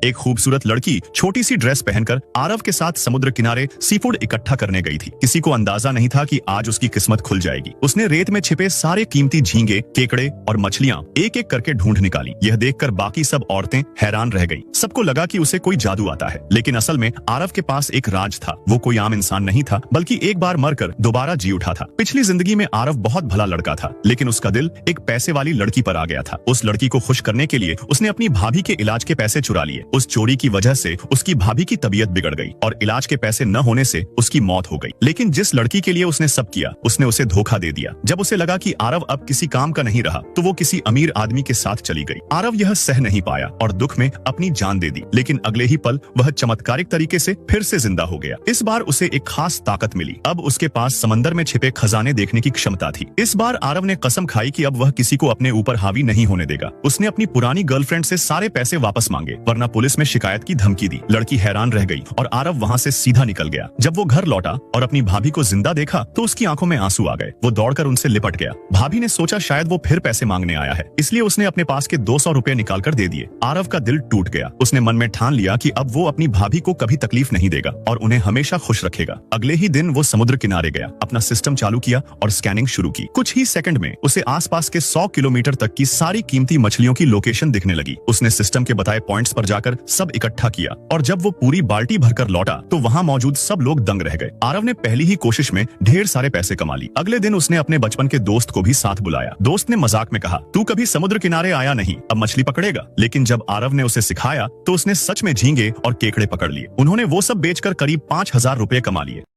एक खूबसूरत लड़की छोटी सी ड्रेस पहनकर आरव के साथ समुद्र किनारे सीफूड इकट्ठा करने गई थी। किसी को अंदाजा नहीं था कि आज उसकी किस्मत खुल जाएगी। उसने रेत में छिपे सारे कीमती झींगे, केकड़े और मछलियां एक एक करके ढूंढ निकाली। यह देखकर बाकी सब औरतें हैरान रह गईं। सबको लगा कि उसे कोई जादू आता है, लेकिन असल में आरव के पास एक राज था। वो कोई आम इंसान नहीं था, बल्कि एक बार मरकर दोबारा जी उठा था। पिछली जिंदगी में आरव बहुत भला लड़का था, लेकिन उसका दिल एक पैसे वाली लड़की पर आ गया था। उस लड़की को खुश करने के लिए उसने अपनी भाभी के इलाज के पैसे चुरा लिए। उस चोरी की वजह से उसकी भाभी की तबीयत बिगड़ गई और इलाज के पैसे न होने से उसकी मौत हो गई। लेकिन जिस लड़की के लिए उसने सब किया, उसने उसे धोखा दे दिया। जब उसे लगा कि आरव अब किसी काम का नहीं रहा, तो वो किसी अमीर आदमी के साथ चली गई। आरव यह सह नहीं पाया और दुख में अपनी जान दे दी, लेकिन अगले ही पल वह चमत्कारिक तरीके से फिर से जिंदा हो गया। इस बार उसे एक खास ताकत मिली। अब उसके पास समंदर में छिपे खजाने देखने की क्षमता थी। इस बार आरव ने कसम खाई कि अब वह किसी को अपने ऊपर हावी नहीं होने देगा। उसने अपनी पुरानी गर्लफ्रेंड से सारे पैसे वापस मांगे, वरना पुलिस में शिकायत की धमकी दी। लड़की हैरान रह गई और आरव वहाँ से सीधा निकल गया। जब वो घर लौटा और अपनी भाभी को जिंदा देखा, तो उसकी आंखों में आंसू आ गए। वो दौड़कर उनसे लिपट गया। भाभी ने सोचा शायद वो फिर पैसे मांगने आया है, इसलिए उसने अपने पास के 200 रुपए निकालकर दे दिए। आरव का दिल टूट गया। उसने मन में ठान लिया कि अब वो अपनी भाभी को कभी तकलीफ नहीं देगा और उन्हें हमेशा खुश रखेगा। अगले ही दिन वो समुद्र किनारे गया, अपना सिस्टम चालू किया और स्कैनिंग शुरू की। कुछ ही सेकंड में उसे आसपास के 100 किलोमीटर तक की सारी कीमती मछलियों की लोकेशन दिखने लगी। उसने सिस्टम के बताए पॉइंट्स पर जाकर सब इकट्ठा किया और जब वो पूरी बाल्टी भरकर लौटा, तो वहाँ मौजूद सब लोग दंग रह गए। आरव ने पहली ही कोशिश में ढेर सारे पैसे कमा लिए। अगले दिन उसने अपने बचपन के दोस्त को भी साथ बुलाया। दोस्त ने मजाक में कहा, तू कभी समुद्र किनारे आया नहीं, अब मछली पकड़ेगा। लेकिन जब आरव ने उसे सिखाया, तो उसने सच में झींगे और केकड़े पकड़ लिए। उन्होंने वो सब बेचकर करीब 5000 रुपए कमा लिए।